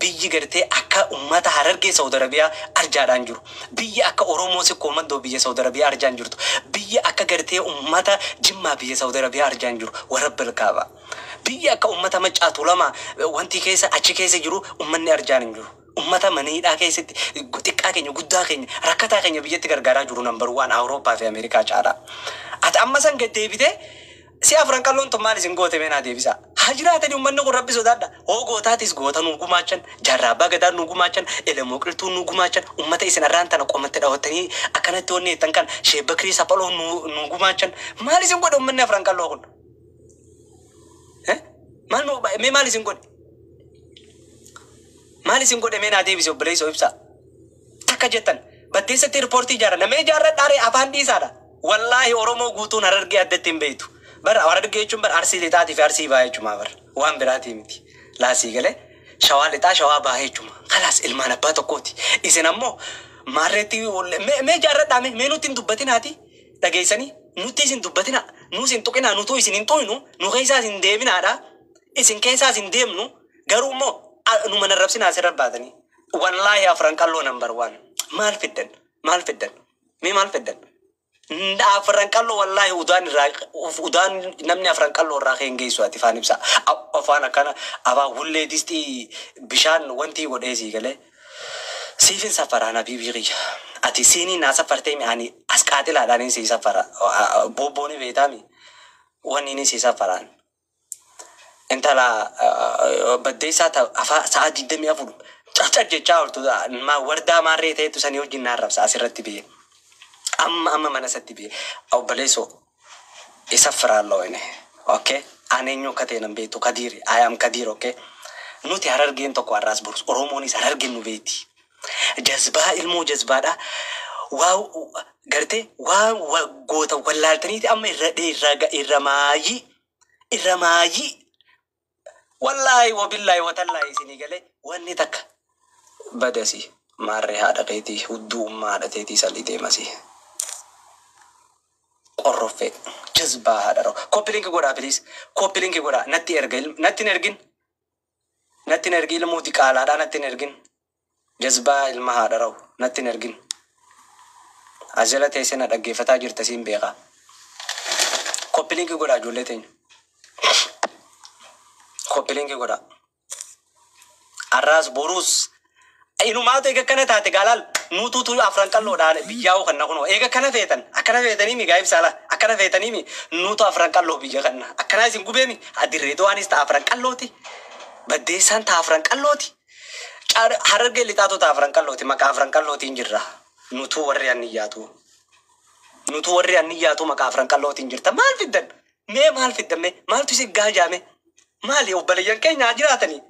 biyyi gartee akka ummata Harargee Saudi Arabiyaa arjaadhaan jiru. Biyyi akka Oromoo si koomandoo biyya Saudi Arabiyaa arjaan jirtu. Biyyi akka gartee ummata Jimmaa biyya Saudi Arabiyaa arjaan jiru. Warra Bilkaaba. Biyyi akka ummata Maccaatu lama wanti keessa achi keessa jiru ummanni arjaan hin jiru. Ummata maniidhaa keessatti xiqqaa keenya guddaa keenya rakkataa keenya biyyatti gargaaraa jiru number 1 Awurooppaa fi Ameerikaa caalaa. Ati amma san gad deebitee si afran qalloon tun maal isin goote meenaa deebisa. Hajiraatanii ummanni kun rabbi sodaadha. Hoo gootaatis goota nu gumaachan, jaarrabbaa gadaa nu gumaachan, elemoo qiltuu nu gumaachan, ummata isin arraan tana qomatti dhawattanii akkanatti wanni jettan kan sheebakrii saphaloo nu gumaachan. Maal isin godhe ummanni afran qalloo kun? Maal isin godhe? Maal isin godhe meenaa deebise obboleessa ibsa. Takka jettan baddeessatti riippoortii ijaarra. Namee ijaarra dhaaree afaan dhiisaadha. Wallaahi Oromoo guutuun Harargee addatti hin beektu. Bara Harargee jechuun bara Arsii lixaatii fi Arsii baay'ee jechuudha bara. Waan biraatii miti. Laasii galee Shawaa lixaa Shawaa baay'ee jechuudha. Kalaas ilmaan abbaa tokkooti. Isin ammoo maarreetti mee ijaarradhaa mee nutti hin dubbatinaati. Dhageessanii nutti isin dubbatina. Nus hin tuqinaa nutuu isin hin tuqinu. Nu keessaas hin deeminaadha. Isin keessaas hin deemnu. Garuu immoo nu mana rabsinaa asirra baatanii. Wallaahi afran qalloo number 1. Maal fiddan? Maal fiddan? Mee maal fiddan? Afran qalloo wallaahi udaan namni afran qalloo irraa keen geessu ati faan ibsa. Afaan akkana abaa hullee distii bishaan wanti godheesii galee. Siifin safaraan abiibii qiyya. Ati siinii naa safartee mi'aanii as qaatilaadhaan sii safara. Bobbooni beetaami. Wanni inni sii safaraan. Intala baddeessaa afaa sa'a 24 cacar jechaa ooltu wardaa maarree ta'etu sanii wajjin naarrabsa asirratti biyye. Amma mana satti biyye. Obboleessoo isa firaaloo inni. Okay? Aneenyoo kateen beektu Kadiiri. I am Kadiir. Okay? Nuti Harargeen tokko har'aas burus. Oromoonis Harargeen nu beeti. Jazbaa ilmoo jazbaadha. Waa gartee waa goota wallaaltaniiti amma irra maayii. Wallahi wabillahi watallahi isinii galee wanni takka badasi maarree haadha keetii hudduu ummaa haadha teetii salii deemasi. Qorroffee jazbaa haadha roo. Koppilinki godhaa please. Koppilinki godhaa natti ergin. Natti ergi ilmuuti qaalaadhaa natti ergin. Jazbaa ilma haadha roo natti ergin. Ajala teessee na dhaggeeffataa jirta siin beekaa. Koppilinki godhaa ijoollee teenya. Koppilinki godha. Arraas boruus. Inumaatu eega kana taate gaalaal nutuutu afran qalloodhaan biyyaa'uu kan nakunoo. Eega kana feetan. Akkana feetanii mi gaa'ib saala. Akkana feetanii mi nutu afran qalloo biyya kanna. Akkana isin gubeemi. Adirreetu waanis ta'a afran qallooti. Baddeessaan ta'a afran qallooti. Harargee lixaatu ta'a afran qallooti. Maqaa afran qallootiin jirra. Nutu warri anniyyaatu. Nutu warri anniyyaatu maqaa afran qallootiin jirta. Maal fiddan? Mee maal fiddan mee? Maaltu isin gaajaame? Maali obboleeyyan keenya jiraatanii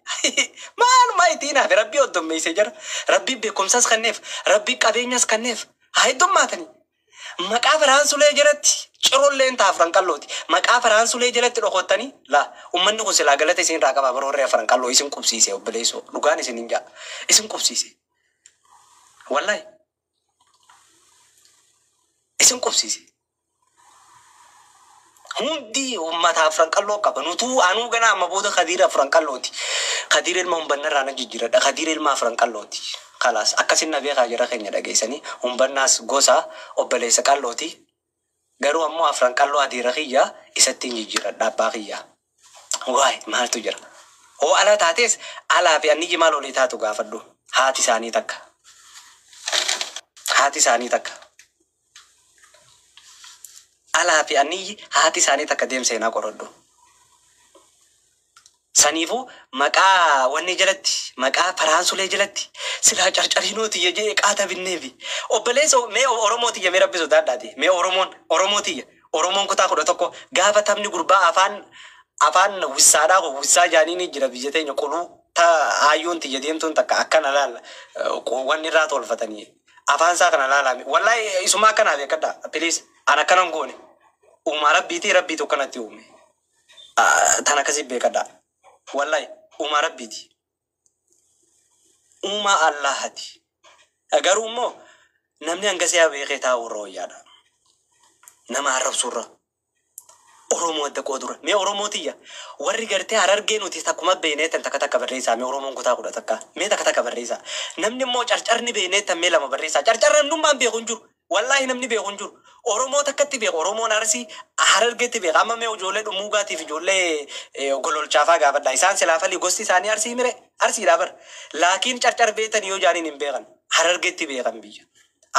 maal maayitiin hafe rabbii hoddommeessee jira rabbii beekumsas kanneef rabbii qabeenyas kanneef haa heddummaatanii maqaa Firaansulee jalatti cirolleen ta'a afran qallooti maqaa Firaansulee jalatti dhokottanii laa ummanni kun silaa galata isin irraa qabaa baroorree afran qalloo isin qubsiise obboleessoo dhugaan isin hin jaa isin qubsiise wallahi isin qubsiise. Hundi ummata afran qalloo qaba. Nutu anuu gana amma booda Kadiir afran qallooti. Kadiir ilma humbannarraa na jijjiiradha. Kadiir ilma afran qallooti. Kalaas akkasin na beekaa jira keenya dhageessanii humbannaas gosa obboleessa qallooti. Garuu ammoo afran qalloo adiira kiyya isatti hin jijjiiradha abbaa kiyya. Waay maaltu jira? Hoo ala taates alaa fi anniyyi maal olii taatu gaafadhu. Haati isaanii takka. Haati isaanii takka. Alaa fi anniyyi haati isaanii takka deemseenaa qorodhu. Saniifuu maqaa wanni jalatti maqaa Firaansulee jalatti silaa carcariinooti jee qaata binneefi obboleessa mee Oromootiyya mee rabbisu daadhaati mee Oromootiyya Oromoon kutaa 11 gaafa taphni gurbaa afaan wissaadhaa wissaa jaaniini jira biyya teenya quluu hayyuun tiyya deemtuun takka akkana laala wanni irraa tolfatanii afaan isaa kana laalame wallahi isuma akkana beekadha please ana kanan goone uumaa rabbiitu kanatti uume tana kasi beekadha wallahi uumaa rabbiiti uumaa Allahati garuu immoo namni hangasee beekee taa'u rooyyaadha nama arrabsurra Oromoo adda qoodura. Mee Oromootiya. Warri gartee Harargee nuti takkuma beeneetan takka barreessaa. Mee Oromoon kutaa kudha takka. Mee takka barreessaa. Namni immoo carcarni beeneetan mee lama barreessaa. Carcarran nummaan beeku hin jiru. Wallaahi namni beeku hin jiru. Oromoo takkatti beeku. Oromoon Arsii Harargeetti beeku. Amma mee ijoollee dhumuugaatiif ijoollee gololchaafaa gaafadha. Isaan silaafalii gosti isaanii Arsii mire. Arsiidhaa bar. Laakiin carcar beetan yoo jaaniin hin beekan. Harargeetti beekan biyya.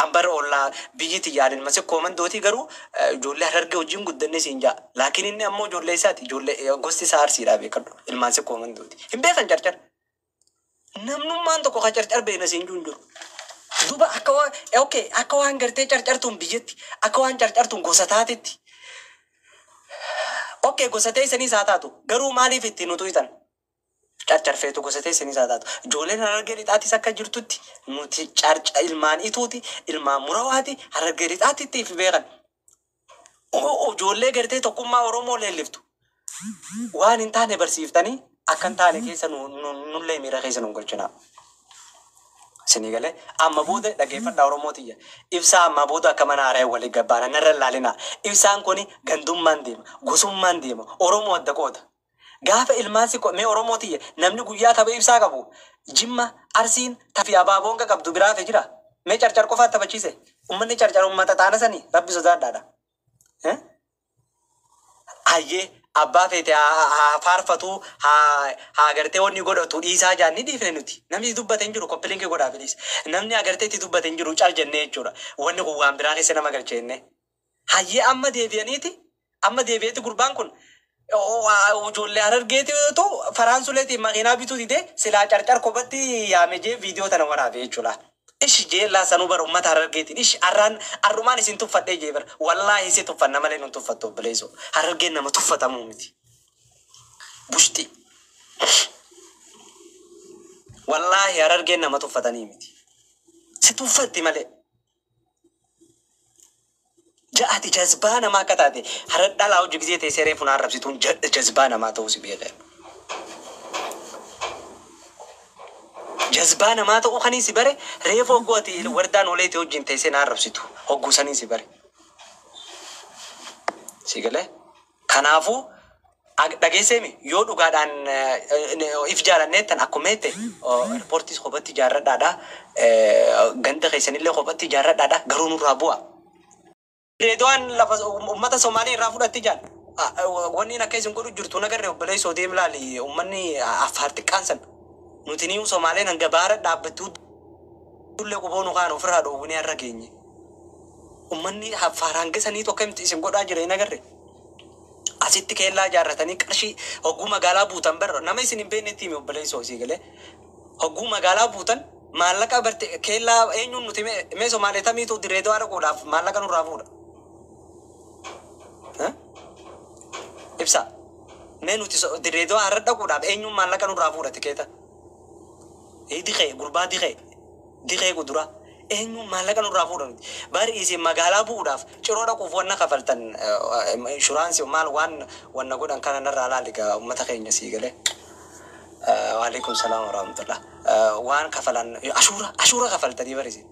Ambar olla biyyi tiyyaanin mase koomandootii garuu ijoollee Harargee wajjin guddanne siin jaa. Laakiin inni ammoo ijoollee isaati. Ijoollee gosti isaa Arsiidhaa beekadhu. Ilmaan se koomandooti. Hin beekan carcar. Namnummaan tokko ka carcar beena siin jiru. Duuba akka waan gartee carcartuun biyyatti akka waan carcartuun gosa taatetti. Gosa teessanii isaa taatu. Garuu maaliif ittiin nutu hitan? Carcarfeetu gosa teessanii isaa taatu. Ijoolleen Harargee lixaatis akka jirtutti nuti ilmaan ituuti, ilmaan murawaati, Harargee lixaatitti if beekan. Ijoollee gartee tokkummaa Oromoo leelliftu. Waan hin taane barsiiftanii akka hin taane keessa nullee miira keessa nu galchina. Isinii galee amma booda dhaggeeffadhaa Oromootiyya. Ibsaa amma booda akka mana haaraa walii gabbaana narra ilaalina. Ibsaan kuni gandummaan deema, gosummaan deema, Oromoo adda qooda. Gaafa ilmaan si mee Oromootiyya namni guyyaa tapha ibsaa qabu Jimma Arsiin tafi abaaboon qabdu biraa fe jira. Mee carcar qofaa taphachiise. Uummanni carcar uummata taana sanii rabbi sodaadhaadha. Ayyee abbaa feete haa faarfatu haa agartee wanni godhatu dhiisaa jaanni dhiifne nuti. Namni dubbate hin jiru koppilinkii godhaa fedhis. Namni agartee itti dubbate hin jiru cal jennee jechuudha. Wanni kun waan biraa keessa nama galcheenne. Hayyee amma deebi'eeti gurbaan kun. Ijoollee Harargeetiitu Faraansuleetiin makiinaa bituu dide silaa carcar kophatti yaamejee viidiyoo tana waraabee jechuudha. Ishi jeellaa sanuu bara uummata Harargeetiin ishi arrumaan isin tuffadhee jee bara wallaahi isi tuffanna malee nun tuffattu obboleessoo. Harargeen nama tuffatamuu miti. Bushti. Wallaahi Harargeen nama tuffatanii miti. Si tuffatti malee. Ja'ati jazbaa namaa akka taate harar dhalaa hojii gisee teessee reefu naan rabsituun jazbaa namaa ta'uu si beeka. Jazbaa namaa ta'uu kanii si bare reefu hoggooti wardaan oleetii wajjin teessee naan rabsitu hogguusanii si bare. Si galee kanaafuu dhageesseemi yoo dhugaadhaan if jaalanneettan akkuma jette riippoortiis kophatti ijaarradhaadha ganda keessanillee kophatti ijaarradhaadha garuu nurraa bu'a. Reedoon lafa uummata Somaalee irraa fudhatti jaan. Wanni akka isin godhu jirtu nagarree obboleessoo deem laali uummanni Affaar xiqqaan san. Nuti ni Somaaleen hanga baara dhaabbattuu dullee quboonu kaan ofirraa dhoowwinee har'a geenye. Uummanni Affaar hanga sanii tokko himti isin godhaa jira nagarree. Asitti keellaa ijaarratanii qarshii hogguu magaalaa buutan barra nama isin hin beeknetti himi obboleessoo isii galee. Hogguu magaalaa buutan maallaqa barte keellaa eenyuun nuti mee Somaalee tamiitu direedoo dhaquudhaaf maallaqa nurraa fuudha. Ibsa mee nuti direedoo har'a dhaquudhaaf eenyuun maallaqa nurraa fuudha tikeeta. Diqee gurbaa diqee gudura eenyuun maallaqa nurraa fuudha nuti. Bari isin magaalaa bu'uudhaaf ciroo dhaquuf wanna kafaltan inshuraansii maal wanna godhan kana narraa laaliga uummata keenya sii galee. Waalaikum salaam warahmatullah. Waan kafalan ashura kafaltanii barisin.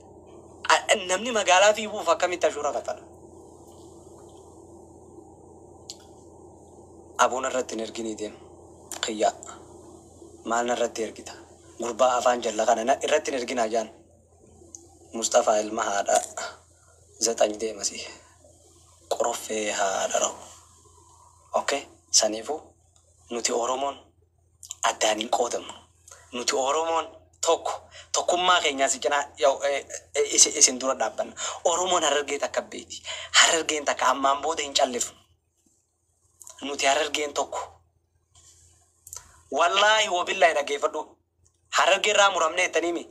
Namni magaalaa fi buuf akkamitti ashura kafala. Abuun irratti hin erginii deemu. Qiyyaa. Maal irratti ergita? Gurbaa afaan jalla kana irratti hin erginaa jaan. Mustafaa ilma haadha. Zaxany deemasi. Qoroffee haadha rahu. Okay? Saniifuu nuti Oromoon addaan hin qoodamu. Nuti Oromoon tokkummaa keenyaa si cinaa isin dura dhaabbanna. Oromoon Harargee takka beeti. Harargeen takka ammaan booda hin callifu. Nuti Harargeen tokko. Wallaahi wabillahi dhaggeeffadhu. Harargee irraa muramnee jettaniimi.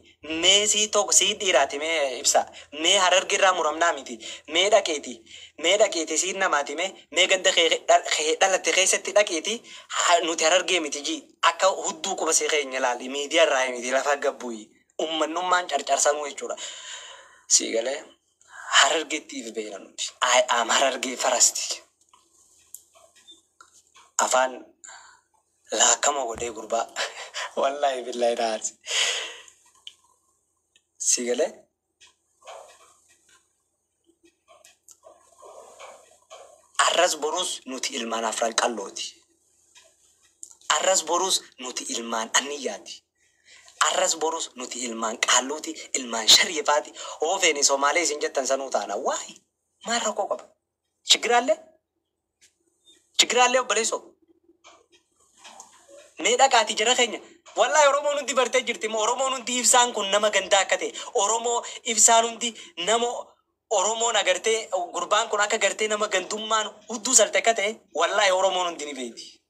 Mee sii tokko sii dhiiraati mee ibsa. Mee Harargee irraa muramnaa miti. Mee dhaqeeti sii namaati mee ganda dhalatte keessatti dhaqeeti nuti Harargee miti jii akka hudduu quba see keenya ilaali miidiyaa irraa miti lafa gabbuyi ummannummaan carcarsanuu jechuudha. Sii galee Harargeetti if beena nuti. I am Harargee farasti. Afaan laakama godhee gurbaa. Wallahi billahi raati. Sii galee arras borus nuti ilmaan afran qallooti. Arras borus nuti ilmaan anniyaati. Arras borus nuti ilmaan qallooti, ilmaan shariifaati. Oofeeni Somaalee isin jettan sanuu taana. Waay maal rakkoo qaba? Chigiraallee obboleessoo. Mee dhaqaati jara keenya. Wallahi Oromoon hundi bartee jirti. Oromoon hundi ibsaan kun nama gandaa akka ta'e. Oromoo ibsaan hundi nama Oromoon agartee gurbaan kun akka gartee nama gandummaan hudduu salte akka ta'e. Wallahi Oromoon hundi ni beeti.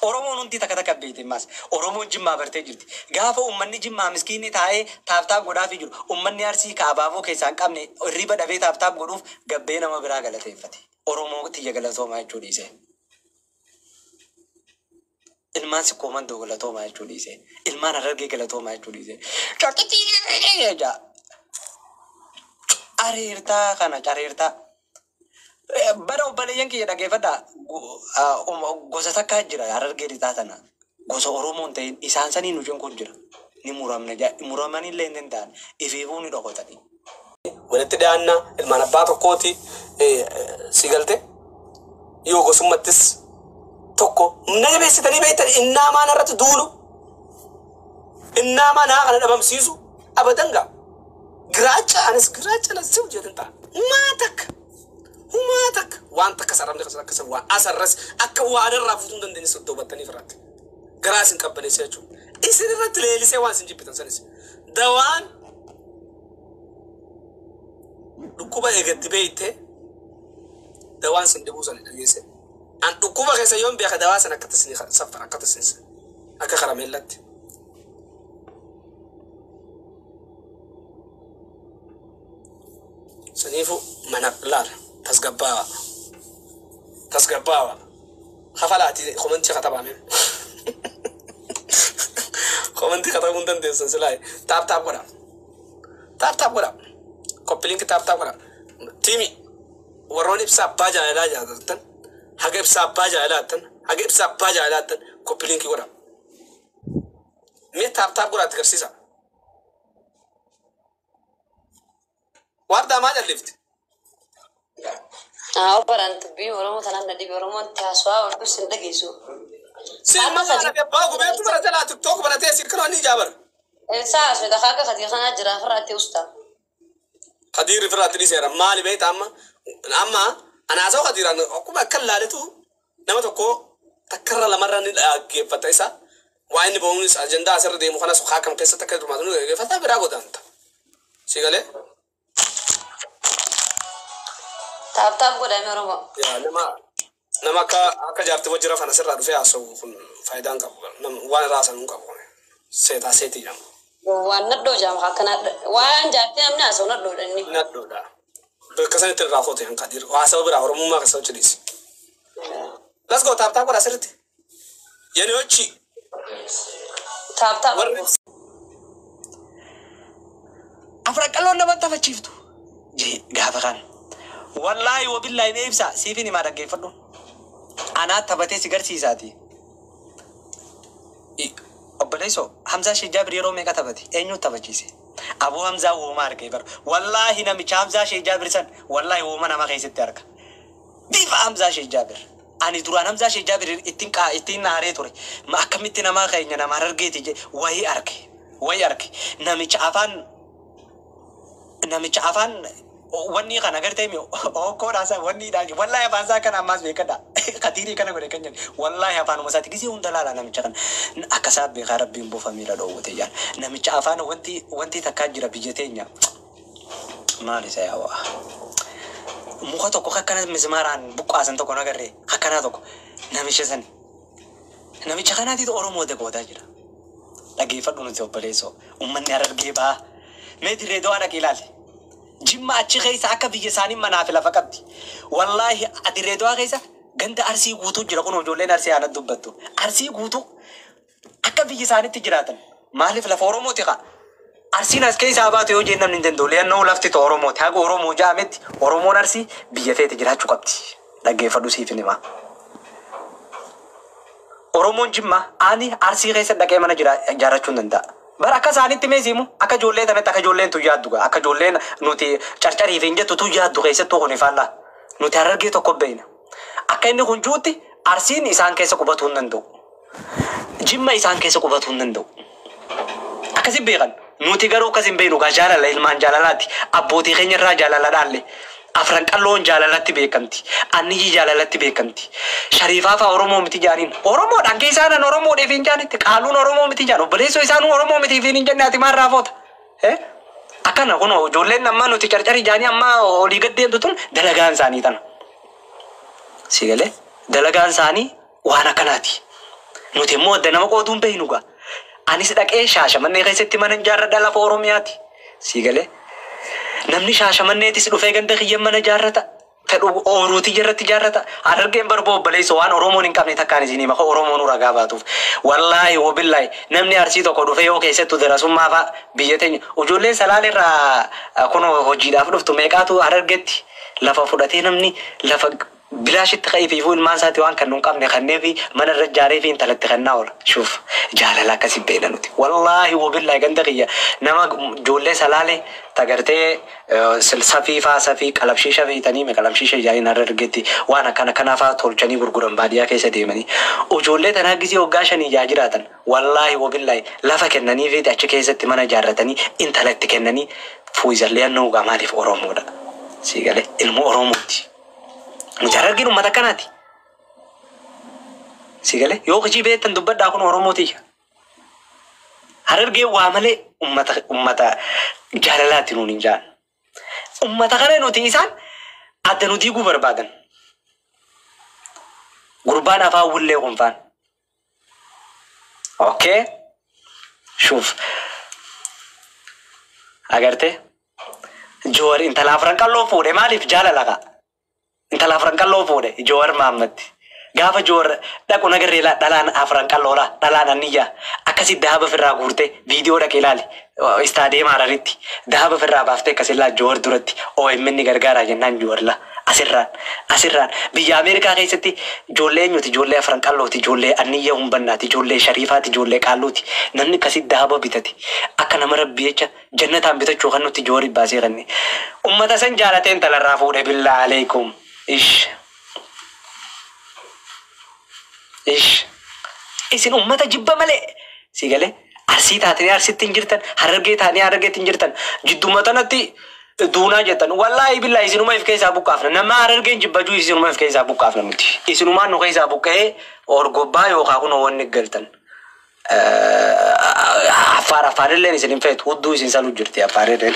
Oromoon hundi takka beeti mas. Oromoon Jimmaa bartee jirti. Gaafa uummanni Jimmaa miskiinni taa'ee taaptaap godhaafii jiru. Uummanni Arsii kaabaaboo keessaa hin qabne riba dhabee taaptaap godhuuf gabbee nama biraa galateeffate. Oromoo tiyya galatoomaa jechuu dhiise. Ilmaan sikkoo mandoo galatoomaa jechuu dhiise. Ilmaan Harargee galatoomaa jechuu dhiise. Areertaa kana careertaa. Bara obboleeyyan kiyya dhageeffadhaa gosa takkaa jira Harargee dhitaa tana. Gosa Oromoon ta'in isaan sanii nuti kun jira. Ni muramanii hin ta'an ifiifuu ni dhokotanii. Walitti dhiyaannaa ilmaan abbaa tokkooti si galte yoo gosummattis tokko na jabeessitanii beektan innaamaan irratti duulu innaamaa naa kana dhabamsiisu abadan gaa giraacha anis giraacha na siu jedhan ta'a humaa takka waan takka sararne akkasa waan asarras akka waan irraa fuutuu hin dandeenye soddoo battanii firaatti garaa isin qabbaneessa jechuudha isin irratti leelisee waan isin jibbitan sanis dawaan dhukkuba eegatti beeyte dawaan sin dhibuu sana dhageesse an dhukkuba keessa yoon beeka dawaa sana akka tasni saffara akka tasni akka karameellatti saniifu mana laala tasgabbaawa hafalaati komantii katabaame komantii katabuun dandeessan silaayi taap godha koppiliinki taap godha tiimi warroon ibsa abbaa jaalalaa jaalatan haga ibsa abbaa jaalatan haga ibsa abbaa jaalatan koppiliinki godha mee taap godhaatti garsiisa wardaa maa jallifti Operant bi Oromoo tanaan nadhi Oromoon taaswaa warquu sin dhageessu. Silma kana bebbaa gubeetu bara jalaa TikTok baratee sirkiroo ni jaabar. Saa asoo dhaqaaqa kadii kanaa jira firraatti usta. Kadiirri firraatti ni seera maali beekta amma anaasoo kadiiraan akkuma akka laaletu nama tokko takkarra lamarra ni dhaggeeffata isa waa inni ba'uunis ajandaa asirra deemu kana sokaa kam keessatti akka durmaatu ni dhaggeeffata biraa godaanta. Si galee? Taap godhame Oromoo. Yaa nama akka jaartii wajjira fana sirraa dhufee haasa'u kun faayidaan qabu waan irraa sanuu qabu seetii jedhama. Waan nadhoo jaama akkana waan jaartii namni haasa'u nadhoodha inni. Nadhoodha. Bakka sanitti irraa foote hin qadir haasa'u biraa Oromummaa keessa hojjetis. Let's go taap godha sirriitti. Yeni hochi. Taap. Afra qalloon namatti hafachiiftu. Gaafa kana. Wallahi wabillahi mee ibsa siifin himaa dhaggeeffadhu. Anaa taphatee si garsiisaati. Obboleessoo Hamzaa Sheekh Jaabir yeroo meeqa taphate? Eenyu taphachiise? Abuu Hamzaa woomaa argee bara. Wallahi namicha Hamzaa Sheekh Jaabir san wallahi wooma nama keessatti arga. Bifa Hamzaa Sheekh Jaabir. Ani duraan Hamzaa Sheekh Jaabir ittiin naaree ture. Akkamitti namaa keenya nama argeeti je wayii arge. Namicha afaan wanni kana agartee mi okkoodhaasa wanni dhaagi wallahi afaan isaa kana ammaas beekadha katiirii kana godhe kan jedhe wallahi afaanuma isaati gisee hunda laala namicha kana akka isaa beekaa rabbiin boofamiidha dhoowwate jaan namicha afaan wanti takkaa jira biyya teenya maal isa yaawaa muka tokko akkana mismaaraan buqqaasan tokko nagarree akkanaa tokko namicha kanaatiitu Oromoo dagootaa jira dhageeffadhu nuti obboleessoo uummanni Harargee ba'aa mee dirree do'aa dhaqee ilaali. Jimma achi keessa akka biyya isaanii manaa fi lafa qabdi. Wallahi dirree do'aa keessa ganda Arsii guutuu jira kun ijoolleen Arsii aanatti dubbattu. Arsii guutuu akka biyya isaaniitti jiraatan. Maaliif lafa Oromooti kaa? Arsiin as keessaa baatu yoo jennaan hin danda'u. Leennoo lafti ta'e Oromooti. Haga Oromoo jaametti Oromoon Arsii biyya feete jiraachuu qabdi. Dhaggeeffadhu siif nima. Oromoon Jimma ani Arsii keessa dhaqee mana ijaarrachuu hin danda'a. Bara akka isaaniitti meesimu akka ijoollee tanatti akka ijoolleen tu yaaddu akka ijoolleen nuti carcariif hin jettu tu yaaddu keessattuu kun ifaallaa nuti Harargee tokko beeyna akka inni kun juutti arsiin isaan keessa qubatuu hin danda'u. Jimma isaan keessa qubatuu hin danda'u. Akkasi beekan nuti garuu akkas hin beeknu gaa jaalala ilmaan jaalalaati. Abbootii keenya irraa jaalala dhaalle. Afran qalloon jaalalatti beekamti. Anniyyi jaalalatti beekamti. Shariifaa fa'aa Oromoo miti jaaniin. Oromoodhaan keessaan Oromoo dheef hin jaanitti. Qaaluun Oromoo miti jaan. Obboleessoo isaanuu Oromoo miti hin jenne ati maal raafoota? Akkana kun ijoolleen amma nuti carcarii jaanii amma olii gaddeemtu tun dalagaan isaanii tana. Si galee dalagaan isaanii waan akkanaati. Nuti immoo adda nama qooduun beeknu gaa. Anis dhaqee Shaashamannee keessatti mana ijaarradha lafa Oromiyaati. Si galee namni Shaashamanneetis dhufee ganda kiyyan mana ijaarrata. Fedhu ooruutii irratti ijaarrata. Harargeen barboo obboleessa waan Oromoon hin qabne takkaan isinii maka Oromoon ragaa baatuuf. Wallaahi wabillaahi namni Arsii tokko dhufee yoo keessattuu darasummaa fa'a biyya teenya ijoolleen Salaalerraa kun hojiidhaaf dhuftu meeqaatu Harargeetti lafa fudhatee namni lafa bilaashitti qa'iifiifuu ilmaan isaati waan kan nuun qabne kanneefi mana irra ijaaree fi intalatti kannaa oola. Shuuf jaalala akkasii beena nuti. Wallaahi wabillaahi ganda kiyya nama ijoollee Salaalee tagartee safii qalabshiisha feetanii qalabshiisha ijaariin Harargeetti waan akkana kanaafaa tolchanii gurguran baadiyyaa keessa deemanii ijoollee tanaa gisee waggaa 5 ijaa jiraatan wallaahi wabillaahi lafa kennanii fi achi keessatti mana ijaarratanii intalatti kennanii fuuyisallee annoo maaliif Oromoodha. Si galee ilmoo Oromooti. Nuti Harargeen uummata akkanaati. Si galee yoo hojii beektan dubbadhaa kun Oromooti. Harargeen waa malee uummata jaalalaatti nuun hin jaan. Uummata kana nuti isaan adda nuti guu barbaadan. Gurbaan afaan wullee kunfaan. Okay? Shuuf. Agarte? Joowar intala afran qalloo fuudhe maaliif jaalala kaa? Intala afran qalloo fuudhe Joowar Maammatti. Gaafa Joowar dhaqu nagarree dhalaan afran qalloola dhalaan anniyyaa akkasii dahaba firraa guurtee viidiyoo dhaqee ilaali istaadeema Hararitti dahaba firraa baaftee akkasillaa Joowar duratti OMN gargaaraa jennaan Joowar asirraan biyya Ameerikaa keessatti ijoollee eenyuti ijoollee afran qallooti ijoollee anniyyaa humbannaati ijoollee shariifaati ijoollee qaalluuti namni akkasii dahaba bitate akka nama rabbii jecha jannataan bitachuu kan nuti Joowar baasee kanne ummata san jaalateen talarraa fuudhe billaa aleikum isin ummata jibba malee si galee Arsii taatanii Arsiitti hin jirtan Harargee taatanii Harargeetti hin jirtan jidduma tanatti duunaa jettan wallaahi billaa isinuma if keessaa buqqaafna nama Harargeen jibbajuu isinuma if keessaa buqqaafna nuti isinumaan nu keessaa buqqa'ee orgobbaa yookaan kun wanni galtan afaarilleen isin hin feetu hudduu isin saluu jirti afaarilleen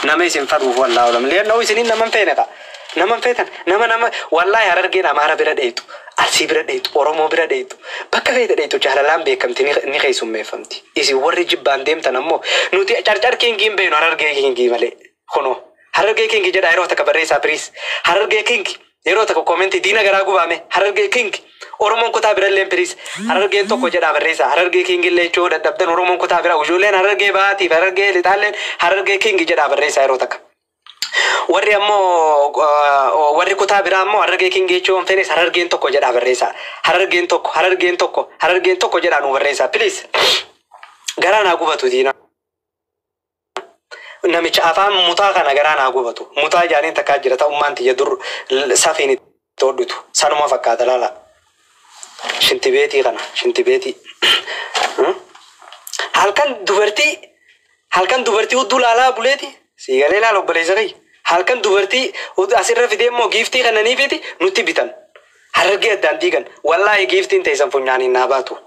nama isin fadhuuf wallaahi olamlee na'u isiniin nama hin feene ta'a. Nama feetan nama wallaahi Harargeen Amaara bira dheetu Arsii bira dheetu Oromoo bira dheetu bakka feete dheetu jaalalaan beekamti ni keessummeeffamti isin warri jibbaan deemtan ammoo nuti carcar kingiin beenu Harargee kingii malee kunoo Harargee kingii jedha yeroo takka barreessaa biriis Harargee kingii yeroo takka koomentii diina garaa gubaame Harargee kingii Oromoon kutaa bira illee biriis Harargeen tokko jedha barreessaa Harargee kingii illee choo dadhabdan Oromoon kutaa bira ijoolleen Harargee baatiif Harargee lixaalleen Harargee kingii jedha barreessaa yeroo takka. Warri ammoo warri kutaa biraa ammoo Harargee kingii jechuun feenes Harargeen tokko jedha barreessaa Harargeen tokko jedha nu barreessaa please garaa naa gubatu diina namicha afaan mutaa kana garaa naa gubatu mutaa jaaniin takkaa jira ta'ummaan tiyya dur safiin itti hodhutu sanuma fakkaata laala shintibeetii halkan dubartii hudduu laalaa buleeti siigalee laala obboleessa kayya halkan dubartii asirra fidee immoo giiftii kananiifiti nutti bitan Harargee addaan diigan wallaahi giiftiin teessan funyaaniin naa baatu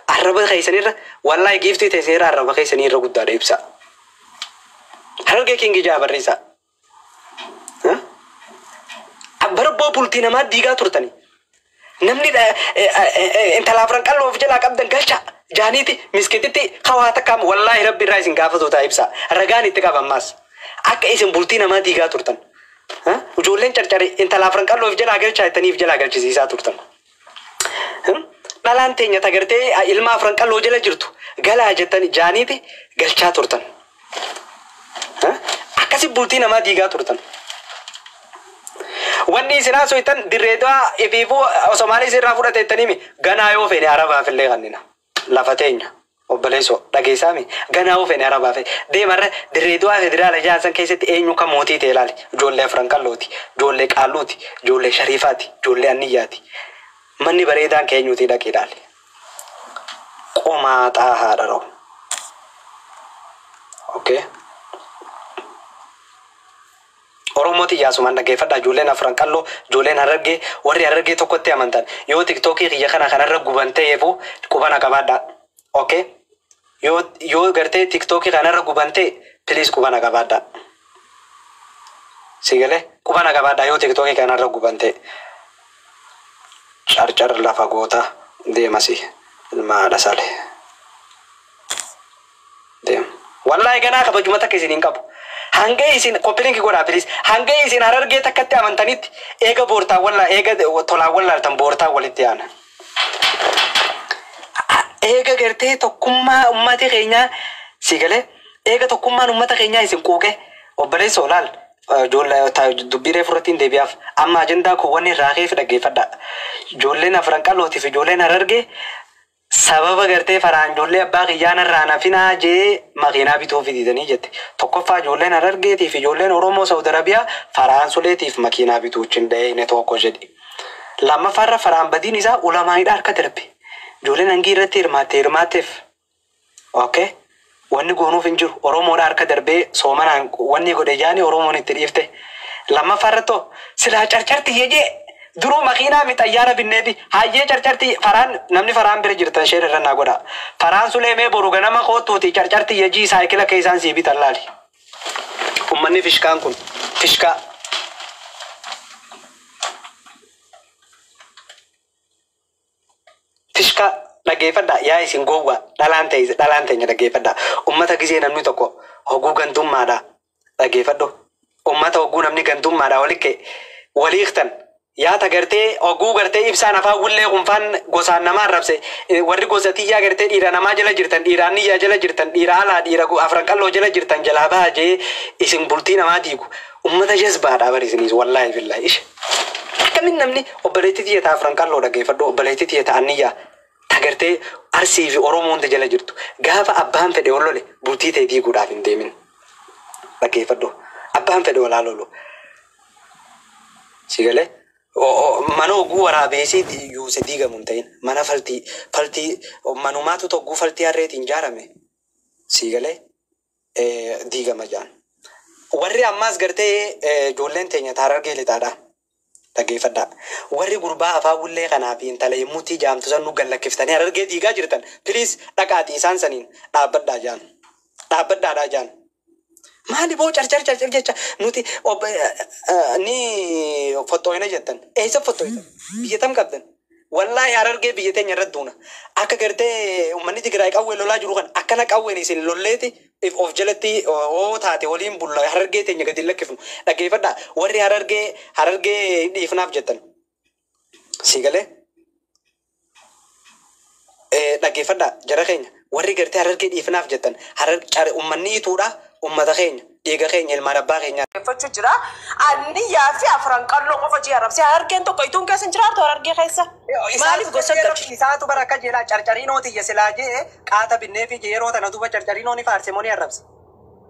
arraba keessanirra wallaahi giiftii teessanirra arraba keessanirra guddaadha ibsa Harargee kingii jaa barreessaa barboo bultii namaa diigaa turtani namni intala afran qalloof jalaa qabdan galcha jaaniiti miskititti hawaata kam wallaahi rabbi irraa isin gaafatu ta'a ibsa ragaan itti qabammaas akka isin bultii namaa diigaa turtan ijoolleen carcari intala afran qalloof jalaa galchaa jettaniif jalaa galchisiisaa turtan dhalaan teenya tagartee ilma afran qalloo jala jirtu galaa jettan jaaniiti galchaa turtan akkasi bultii namaa diigaa turtan wanni isin haasoftan dirreedaa ifiifuu Somaalee irraa fudhateettaniimi ganaa yoo feene Arabaaf illee kannina lafa teenya Obboleessoo dhageessaami ganaa oofeen arabaafe deemarra dirreedu'aa federaala jaarsan keessatti eenyu kan mootii ta'e ilaali ijoollee afran qallooti ijoollee qaalluuti ijoollee shariifaati ijoollee anniyyaati manni bareedaan keenyuuti dhaqee ilaali qomaa xaahaadha roo okay Oromooti yaasumaan dhaggeeffadha ijoolleen afran qalloo ijoolleen harargee warri harargee tokkotti amantan yoo tiktookii kiyya kana kanarra gubanteefu qubana qabaadha okay Yo garte TikTok kanarra gubante please kubana gabada. Sigale kubana gabada yo TikTok kanarra gubante. Char lafa goota deemasi ilma dasale. Deem. Wallahi gana kabajuma takka isin qabu. Hanga isin copying godha please. Hanga isin harargee takkatti amantanit eega boortaa walla eega tola walla tan boortaa walitti yaana. Eega gartee tokkummaa ummata keenya sigale eega tokkummaan ummata keenya isin quuqe obboleessoo laal ijoollee dubbiree furratiin deebi'aaf amma ajandaa koowwanni raaqeef dhaggeeffadha ijoolleen afran qalootiif ijoolleen harargee sababa gartee faraan ijoollee abbaa kiyyaana irraa nafinaa jee makiinaa bituuf fididanii jette tokkoffaa ijoolleen harargeetiif ijoolleen oromoo saudi arabiyaa faraan suleetiif makiinaa bituuchin dheeyne tokko jedhi lammaffaarra faraan badiin isaa ulamaa'idha harka darbe Julen angira hirmaateef okay wanni goonuuf hin jiru oromoodha harka darbee soomanaan wanni godhe jaani oromoon itti dhiifte lamma farratto silaa carcarti yeje duroo makiinaa mi xayyaara binneefi hayyee carcarti faraan namni faraan bira jirtan ishee irra naa godha faraan suleemee boru ganama kootuuti carcarti yejii saayikila keessaan sii bitan laali ummanni fishkaan kun fishkaa Fishka dhaggeeffadha yaa isin gowwa dhalaan ta'e dhaggeeffadha ummata gisee namni tokko hoguu gantummaadha dhaggeeffadhu ummata hoguu namni gantummaadha walikke waliiktan yaata gartee hoguu gartee ibsaan afaan wullee kunfaan gosaan namaa arrabse warri gosatiyyaa gartee dhiira namaa jala jirtan dhiiraan niyyaa jala jirtan dhiira alaa dhiira afran qalloo jala jirtan jalaa baajee isin bultii namaa diigu ummata jazbaadha barisinis wallaahi billaahi ish akkamin namni obboleetti tiyyataa afran qalloo dhaggeeffadhu obboleetti tiyyataa anniyyaa tagartee arsii fi oromoon jala jirtu gaafa abbaan fedhe olole bultii ta'e diiguudhaaf hin deemin dhaggeeffadhu abbaan fedhe olaa lolu sigale mana oguu waraabeesii yuuse diigamuun ta'in mana faltii manumaatu togguu faltii harreetiin jaarame sigale diigama jaan warri ammaas gartee ijoolleen teenya taarargee lixaadha dhaggeeffadha warri gurbaa afaa wullee kanaafi intala yemmuutii jaamtu san nu gallakkiftan harargee diigaa jirtan please dhaqaati isaan saniin dhaabbadhaadhaa jaan maali boo carcar jecha nuti ni fottooyna jettan eessa fottooytan biyya tam qabdan wallahi harargee biyya teenya irratti duuna akka gartee ummanni Tigraay qawwee lolaa jiru kan akkana qawween isin lolleeti of jalatti oo taate waliin bulla harargee teenya gadi lakkifnu dhaggeeffadha warri harargee dhiifnaaf jettan sigalee dhaggeeffadha jara keenya warri gartee harargee dhiifnaaf jettan ummanni ituudha ummata keenya dhiiga keenya ilmaan abbaa keenya Faccio jira anni yaafi afran qallo qofa jiarabsi hargeen tokko ituun keessa jiraatu hargee keessa maaliif gosa galchi isaatu baraka jela carcarinooti yeselaaje qaata binneefi yeroo tana duba carcarinooni faarsemooni arrabse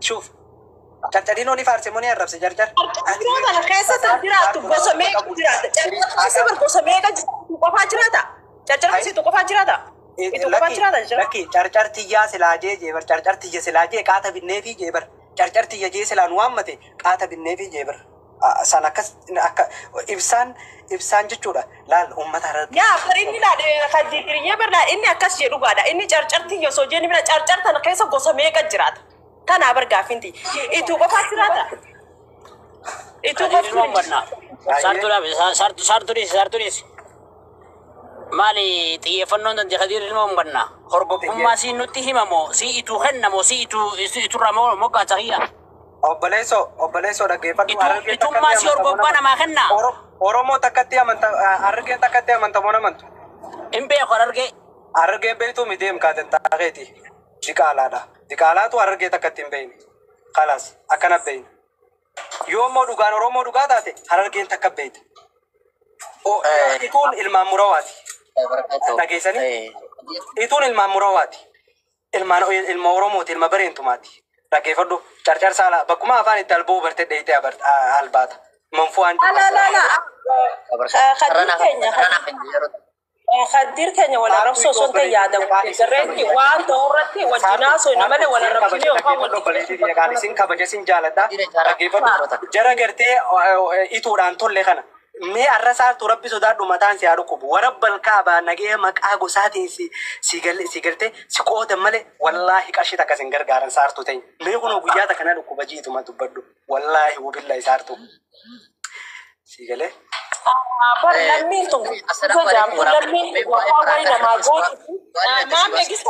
shuf carcarinooni faarsemooni arrabse carcar yeroo tana keessa jiraatu gosa meeqa jiraata carcarisi bar gosa meeqa qofa jiraata carcarisi tu qofa jiraata itu qofa jiraata lakki carcartiyyaa silaaje jeebar carcartiyya silaaje qaata binneefi jeebar carcartiyya jee silaan waammate qaata binneefi jeebar san akka ibsaan jechuudha laal ummata harargee yaa farinni la kadiriye barna inni akkas jedhu gaada inni carcartiyya soo jeeni bira carcartan keessa gosa meeqa jiraata tana bargaafinti itu qofa jiraata itu qofa sarturis mali xiyyeeffannoon danti Khadiir ilmoon banna horgobbummaa si nutti himamoo si itu kennamo si itu ramoo moggaa tahiyya obboleessoo dhaggeeffadhu itummaa si horgobbaa namaa kenna oromoo takkatti amanta harargee takkatti amanta moo namantu hin beeku harargee beektuu miti himkaaten taakeeti diqaalaatu harargee takkatti hin beeyne kalaas akkana beeyne yoommoo dhugaan oromoo dhugaa taate harargeen takka beeyte ituun ilmaan murawaati dhageessanii ituun ilmaan murawaati ilma Oromooti ilma bareentumaati. Dhaggeeffadhu carcar saala bakkuma afaan itti alboo barte dheeyitee albaata. Manfuu aan خدير كان ولا رفسو صوت يا ده جريتي وانت ورتي وجناس ونمله ولا رفسي يعني سين كبجة سين جالدا جرا قرتي إتوران تولي خنا مي الرسال تربي سودار دوماتان سياركوب ورب الكعبة نجيه مكاغو ساتين سيجرتي سكوت ماله والله كاشي تكاسنجر غارن سارتو تين مي كونو بيجاتا كنا لكوب جيتو ما تبدو والله وبالله سارتو سيجله بر لمين تو جام لمين وين ما جود ما ميجست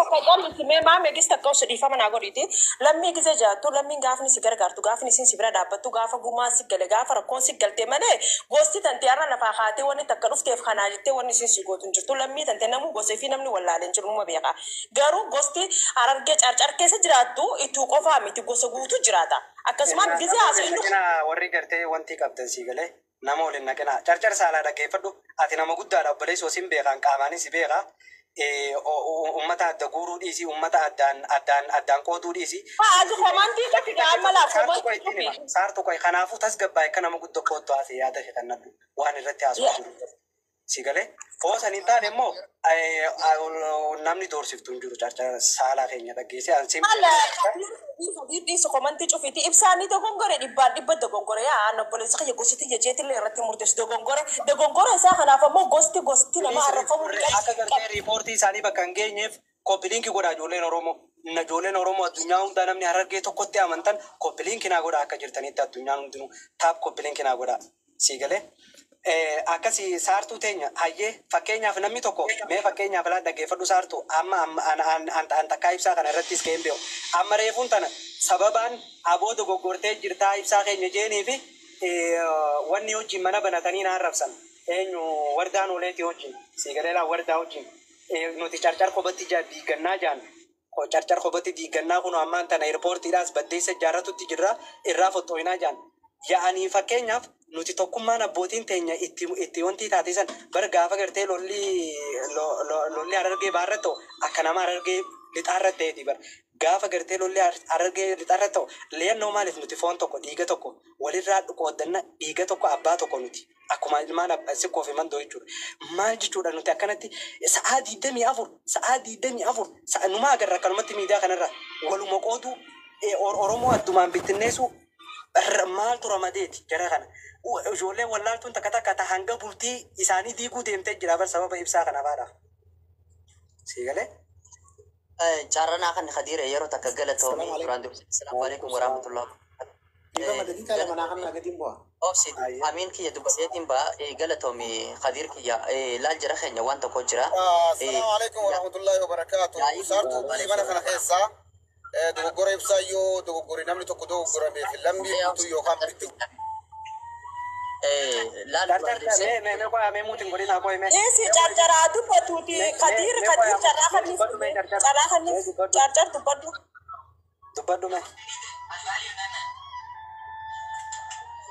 كجام ما ميجست كوس دي فما ناغوريتي لمين كذا جا تو لمين غافني سيجر غارتو غافني سين سيبرا دابتو غافا غوما سيجل غافا كون سيجل تمنه غوستي تنتيارنا نفاخاتي وني تكلف تيف خناجتي وني سين سيغوتن تو لمين تنتنمو غوسي في نمني ولا لنجرو ما بيقا غارو غوستي ارارجه چارچار كيس جراتو ايتو قفا ميتي غوسغوتو جراتا اكسمان غزا اسينو كنا وري غرتي وانتي كابتن سيجله nama waliin naqina carcar saalaa dhaggeeffadhu ati nama guddaadha obboleessi osin beekan qaamaanis beeka ummata adda guuruu dhiisi ummata addaan qooduu dhiisi saartu qoy kanaafuu tasgabbaa'e akka nama guddaa kootu haasee yaada fi kannadhu waan irratti haasuu jiru si galee oosan hin taane immoo namni doorsiftu hin jiru carcar saalaa keenya dhaggeessee ansiin Di sokomanti cufiti ibsani dogongore dibba dogongore ya ano polisi kaya gositi ya jeti le rati murtes dogongore sa kana fa mo gosti nama arafa mu akka gartee riipoortii isaanii bakka hin geenyeef koppiliinki godha ijoolleen Oromoo addunyaa hundaa namni harargee tokkotti amantan koppiliinki naa godha akka jirtanitti addunyaan hundinuu taap koppiliinki naa godha sii galee akkasii saartuu teenya hayyee fakkeenyaaf namni tokko mee fakkeenyaaf laa dhaggeeffadhu saartuu amma an takkaa ibsaa kana irrattis ka'een beeku amma reefuun tana sababaan aboo dogoggortee jirtaa ibsaa keenya jeenii fi wanni wajjin mana banatanii na arrabsan eenyu wardaan oleetii wajjin siigaleelaa wardaa wajjin nuti carcar kobbatti diigannaa jaan carcar kobbatti diigannaa kun ammaan tana eerpoortiidhaas baddeessa jaarratutti jirra irraa fottooyinaa jaan yaa'anii fakkeenyaaf nuti tokkummaan abbootiin teenya itti wanti taatisan bar gaafa gartee lolli harargee baarratoo akka nama harargee lixaarratteeti bar gaafa gartee lolli harargee lixaarrattoo leennoo maaliif nuti foon tokko dhiiga tokko walirraa qooddanna dhiiga tokko abbaa tokko nuti akkuma ilmaan sikkoo fi mandoo jechuudha maal jechuudha nuti akkanatti sa'aa 24 numaa agarra akkanumatti miidiyaa kanarra waluma qoodu Oromoo addumaan bittinneessu maaltu ramadeeti jara kana ijoollee wallaaltuun takka hanga bultii isaanii diiguu deemtee jira bar sababa ibsaa kana baadhaaf sii galee carranaa kan khadiira yeroo takka galatoomii duraan dursee assalaamu alaykum warahmatullah obsi amiin kiyya dubbateetiin baa galatoomii khadiir kiyya laal jira keenya waan tokko jira assalaamu alaykum warahmatullahi wabarakaatuh saartuu mana kana keessaa dogoggora ibsaa yoo dogoggore namni tokko dogoggorame fi lammi guutuu yookaan bitti Isi carcara dubbatuuti Kadir carcar dubbadhu mee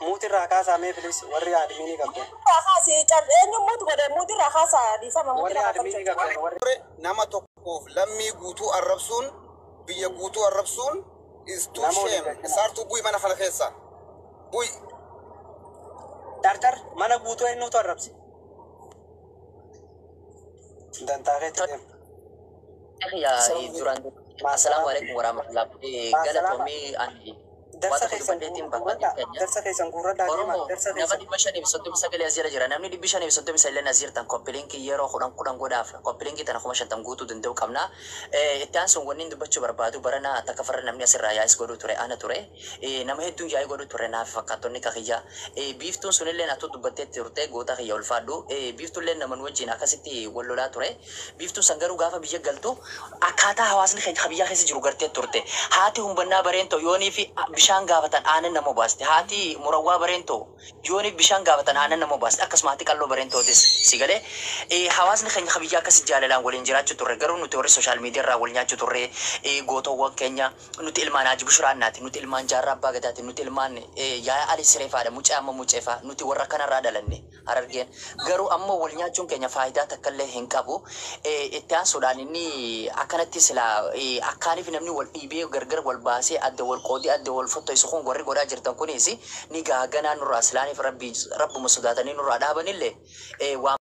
muutirraa kaasaa mee bilis warri aadimiinii qabdan warri aadimiinii qabdan nama tokkoof lammii guutuu arrabsuun biyya guutuu arrabsuun is too shame saartuu bu'i mana kana keessa bu'i carcar mana guutuu eenyuutu arrabse dantaakeetti deemu ya duraan assalamu alaykum warahmatullahi galatoomii ani darsa keessan gurradhaa deema darsa nama dhibba shanii fi soddomii sagalee asiirra jira namni dhibbi shanii fi soddomii sagalee asiirtan koppiliinkii yeroo kudhan godhaaf koppiliinkii tana 5,000 guutuu danda'u qabna itti aansuun wanni dubbachuu barbaadu barana takka farra namni asirraa yaa'is godhuu ture ana ture nama hedduun yaa'ii godhuu ture naaf fakkaattonni kakiyya biiftuun sunillee naatu dubbattee turte goota kiyya ulfaadhu biiftuullee naman wajjin akkasitti wal lolaa ture biiftuun san garuu gaafa biyya galtu akkaataa hawaasni keenya biyya keessa jiru gartee turte haati humbannaa bareen ta'u yoonii fi bishaan gaafatan aanan nama baasti. Haati murawwaa bareentoo yooniif bishaan gaafatan aanan nama baasti. Akkasumas qalloo bareentootis si galee hawaasni keenya kabiyyaa akkasii jaalalaan waliin jiraachuu turre garuu nuti warri sooshaal miidiyaa irraa wal nyaachuu turre gootoowwan keenya nuti ilmaan Haji Bushuraannaati nuti ilmaan Jaarraa Abbaa Gadaati nuti ilmaan Yaayaa Ali Sireefaadha mucaa amma muceefaa nuti warra kanarraa dhalanne Harargeen garuu ammoo wal nyaachuun keenya faayidaa takka illee hin qabu. Itti aansuudhaan inni akkanatti silaa akkaaniif namni wal dhiibee gargar wal baasee adda wal qoodee adda wal fottoisu kun warri godhaa jirtan kunis ni gaaganaa nurraa silaaniif rabbuma sodaatanii nurraa dhaabanillee waan